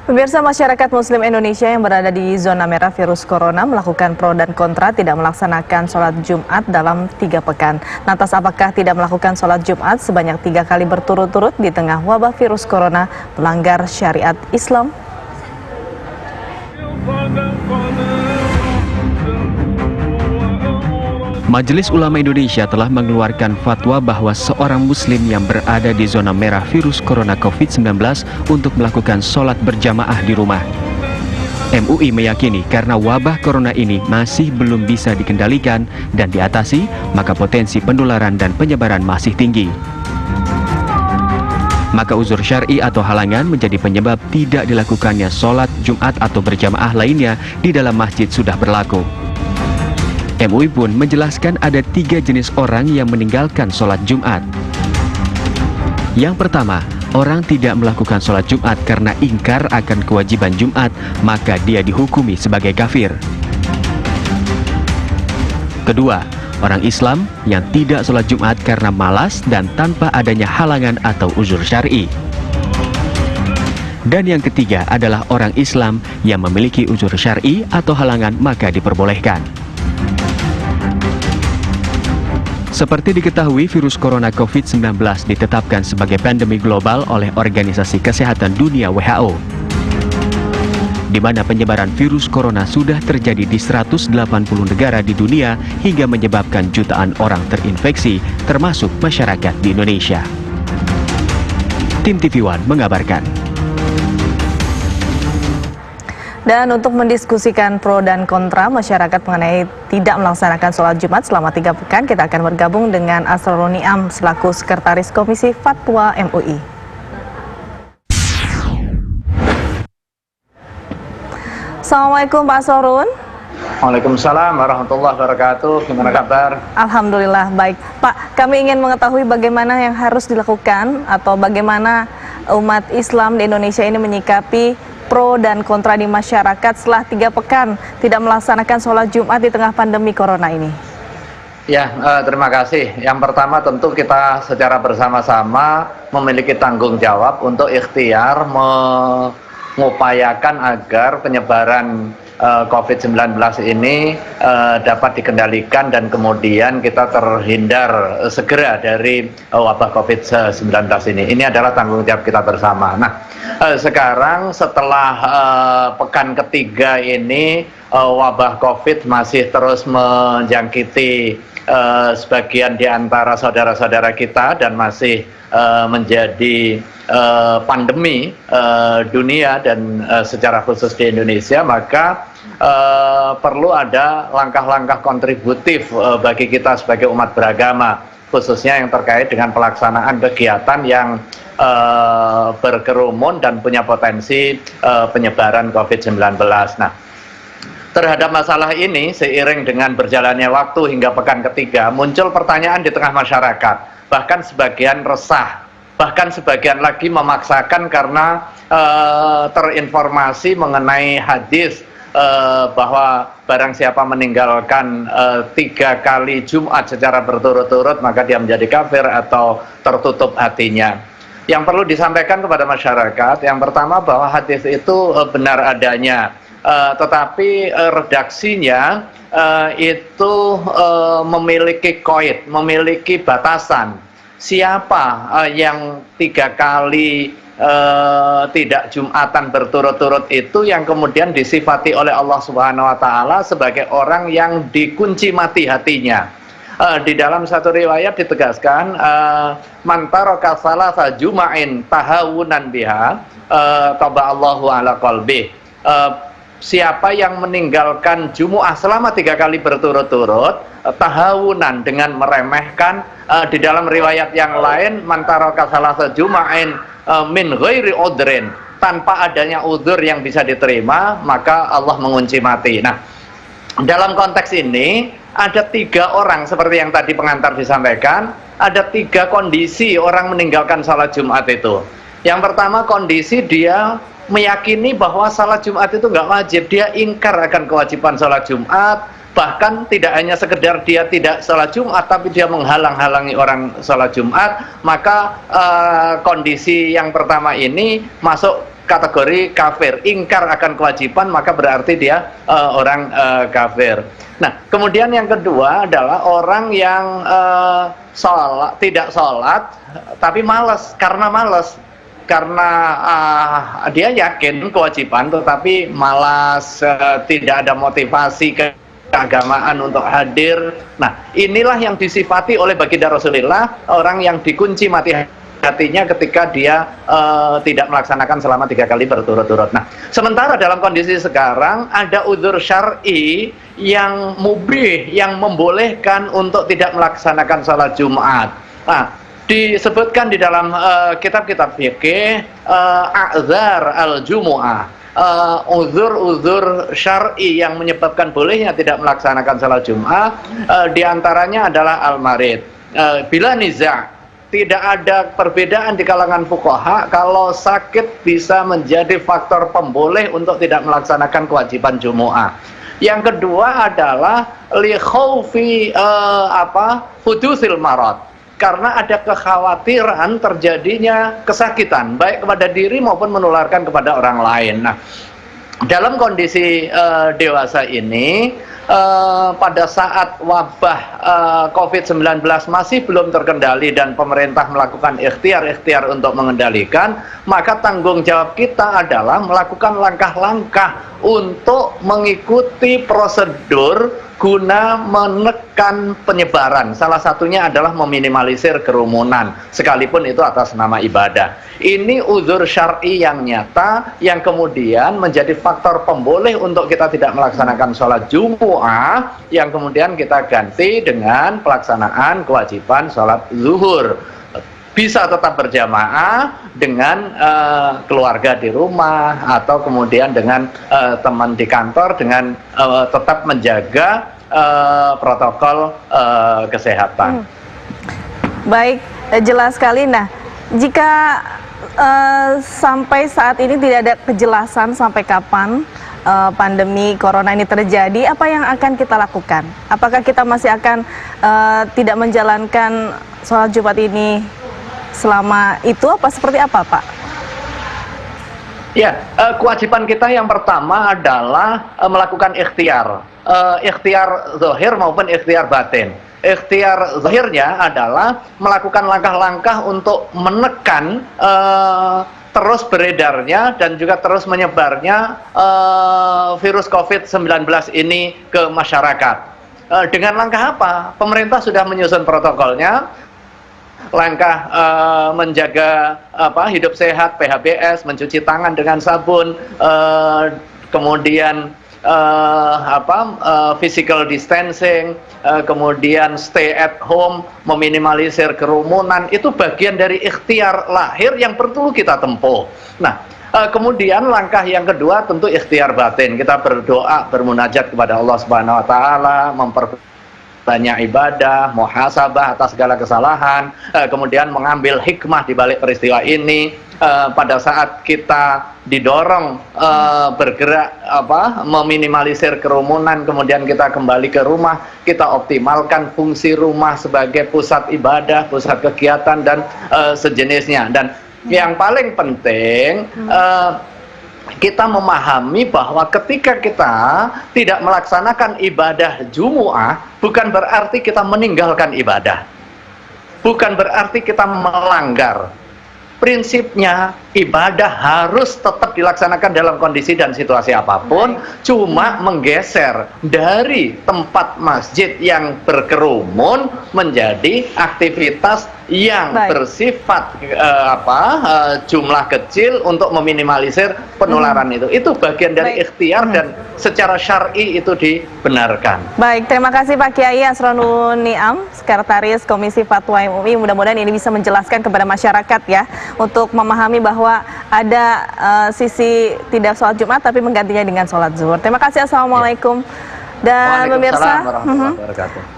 Pemirsa, masyarakat Muslim Indonesia yang berada di zona merah virus corona melakukan pro dan kontra tidak melaksanakan sholat Jumat dalam 3 pekan. Lantas apakah tidak melakukan sholat Jumat sebanyak 3 kali berturut-turut di tengah wabah virus corona melanggar syariat Islam? Majelis Ulama Indonesia telah mengeluarkan fatwa bahwa seorang muslim yang berada di zona merah virus corona COVID-19 untuk melakukan sholat berjamaah di rumah. MUI meyakini karena wabah corona ini masih belum bisa dikendalikan dan diatasi, maka potensi penularan dan penyebaran masih tinggi. Maka uzur syar'i atau halangan menjadi penyebab tidak dilakukannya sholat Jumat atau berjamaah lainnya di dalam masjid sudah berlaku. MUI pun menjelaskan ada 3 jenis orang yang meninggalkan sholat Jumat. Yang pertama, orang tidak melakukan sholat Jumat karena ingkar akan kewajiban Jumat, maka dia dihukumi sebagai kafir. Kedua, orang Islam yang tidak sholat Jumat karena malas dan tanpa adanya halangan atau uzur syar'i. Dan yang ketiga adalah orang Islam yang memiliki uzur syar'i atau halangan, maka diperbolehkan. Seperti diketahui, virus corona COVID-19 ditetapkan sebagai pandemi global oleh Organisasi Kesehatan Dunia WHO, di mana penyebaran virus corona sudah terjadi di 180 negara di dunia hingga menyebabkan jutaan orang terinfeksi, termasuk masyarakat di Indonesia. Tim TV One mengabarkan. Dan untuk mendiskusikan pro dan kontra masyarakat mengenai tidak melaksanakan sholat Jumat selama 3 pekan, kita akan bergabung dengan Asrorun Niam selaku Sekretaris Komisi Fatwa MUI. Assalamualaikum Pak Asrorun. Waalaikumsalam warahmatullahi wabarakatuh. Gimana kabar? Alhamdulillah baik. Pak, kami ingin mengetahui bagaimana yang harus dilakukan atau bagaimana umat Islam di Indonesia ini menyikapi pro dan kontra di masyarakat setelah 3 pekan tidak melaksanakan sholat Jumat di tengah pandemi corona ini. Ya, terima kasih. Yang pertama tentu kita secara bersama-sama memiliki tanggung jawab untuk ikhtiar mengupayakan agar penyebaran COVID-19 ini dapat dikendalikan dan kemudian kita terhindar segera dari wabah COVID-19 ini. Ini adalah tanggung jawab kita bersama. Nah, sekarang setelah pekan ketiga ini wabah COVID masih terus menjangkiti sebagian di antara saudara-saudara kita dan masih menjadi pandemi dunia dan secara khusus di Indonesia, maka perlu ada langkah-langkah kontributif bagi kita sebagai umat beragama, khususnya yang terkait dengan pelaksanaan kegiatan yang berkerumun dan punya potensi penyebaran COVID-19. Nah, terhadap masalah ini, seiring dengan berjalannya waktu hingga pekan ketiga, muncul pertanyaan di tengah masyarakat, bahkan sebagian resah, bahkan sebagian lagi memaksakan karena terinformasi mengenai hadis bahwa barang siapa meninggalkan 3 kali Jumat secara berturut-turut maka dia menjadi kafir atau tertutup hatinya. Yang perlu disampaikan kepada masyarakat, yang pertama bahwa hadis itu benar adanya, tetapi redaksinya itu memiliki qaid, memiliki batasan. Siapa yang 3 kali tidak Jumatan berturut-turut itu yang kemudian disifati oleh Allah Subhanahu wa Ta'ala sebagai orang yang dikunci mati hatinya. Di dalam satu riwayat ditegaskan, man taraka salasa juma'in tahawunan biha taba'allahu ala qalbih. Siapa yang meninggalkan Jumu'ah selama 3 kali berturut-turut tahawunan dengan meremehkan, di dalam riwayat yang lain man taraka salasa juma'in min ghairi udrin, tanpa adanya udzur yang bisa diterima, maka Allah mengunci mati. Nah, dalam konteks ini ada 3 orang seperti yang tadi pengantar disampaikan, ada 3 kondisi orang meninggalkan salat Jumat itu. Yang pertama, kondisi dia meyakini bahwa salat Jumat itu nggak wajib, dia ingkar akan kewajiban salat Jumat, bahkan tidak hanya sekedar dia tidak salat Jumat, tapi dia menghalang-halangi orang salat Jumat. Maka kondisi yang pertama ini masuk kategori kafir, ingkar akan kewajiban, maka berarti dia orang kafir. Nah, kemudian yang kedua adalah orang yang tidak sholat tapi malas, karena dia yakin kewajiban tetapi malas, tidak ada motivasi keagamaan untuk hadir. Nah, inilah yang disifati oleh baginda Rasulullah, orang yang dikunci mati hatinya ketika dia tidak melaksanakan selama 3 kali berturut-turut. Nah, sementara dalam kondisi sekarang ada udzur syar'i yang mubih, yang membolehkan untuk tidak melaksanakan sholat Jumat. Nah, disebutkan di dalam kitab-kitab fikih a'dzar al-jumu'ah, uzur-uzur syar'i yang menyebabkan bolehnya tidak melaksanakan sholat Jumat, diantaranya adalah al-marid. Bila niza', tidak ada perbedaan di kalangan fuqaha kalau sakit bisa menjadi faktor pemboleh untuk tidak melaksanakan kewajiban Jumu'ah. Yang kedua adalah li khaufi hudusil marad, karena ada kekhawatiran terjadinya kesakitan baik kepada diri maupun menularkan kepada orang lain. Nah, dalam kondisi dewasa ini, pada saat wabah COVID-19 masih belum terkendali dan pemerintah melakukan ikhtiar-ikhtiar untuk mengendalikan, maka tanggung jawab kita adalah melakukan langkah-langkah untuk mengikuti prosedur guna menekan penyebaran. Salah satunya adalah meminimalisir kerumunan, sekalipun itu atas nama ibadah. Ini uzur syar'i yang nyata, yang kemudian menjadi faktor pemboleh untuk kita tidak melaksanakan sholat Jumu'ah, yang kemudian kita ganti dengan pelaksanaan kewajiban sholat zuhur. Bisa tetap berjamaah dengan keluarga di rumah, atau kemudian dengan teman di kantor, dengan tetap menjaga protokol kesehatan. Baik, jelas sekali. Nah, jika sampai saat ini tidak ada kejelasan sampai kapan pandemi corona ini terjadi, apa yang akan kita lakukan? Apakah kita masih akan tidak menjalankan sholat Jumat ini selama itu, apa seperti apa, Pak? Ya, kewajiban kita yang pertama adalah melakukan ikhtiar, ikhtiar zahir maupun ikhtiar batin. Ikhtiar zahirnya adalah melakukan langkah-langkah untuk menekan terus beredarnya dan juga terus menyebarnya virus COVID-19 ini ke masyarakat. Dengan langkah apa? Pemerintah sudah menyusun protokolnya. Langkah menjaga hidup sehat, PHBS, mencuci tangan dengan sabun, kemudian physical distancing, kemudian stay at home, meminimalisir kerumunan, itu bagian dari ikhtiar lahir yang perlu kita tempuh. Nah, kemudian langkah yang kedua tentu ikhtiar batin. Kita berdoa, bermunajat kepada Allah Subhanahu wa taala, banyak ibadah, muhasabah atas segala kesalahan, kemudian mengambil hikmah di balik peristiwa ini. Pada saat kita didorong bergerak meminimalisir kerumunan, kemudian kita kembali ke rumah, kita optimalkan fungsi rumah sebagai pusat ibadah, pusat kegiatan dan sejenisnya. Dan yang paling penting, kita memahami bahwa ketika kita tidak melaksanakan ibadah Jumu'ah, bukan berarti kita meninggalkan ibadah, bukan berarti kita melanggar. Prinsipnya ibadah harus tetap dilaksanakan dalam kondisi dan situasi apapun, cuma menggeser dari tempat masjid yang berkerumun menjadi aktivitas yang bersifat jumlah kecil untuk meminimalisir penularan itu. Itu bagian dari ikhtiar dan secara syar'i itu dibenarkan. Baik, terima kasih Pak Kiai Asronun Niam, Sekretaris Komisi Fatwa MUI. Mudah-mudahan ini bisa menjelaskan kepada masyarakat ya, untuk memahami bahwa ada sisi tidak sholat Jumat tapi menggantinya dengan sholat zuhur. Terima kasih, Assalamualaikum. Dan pemirsa, Waalaikumsalam warahmatullahi wabarakatuh.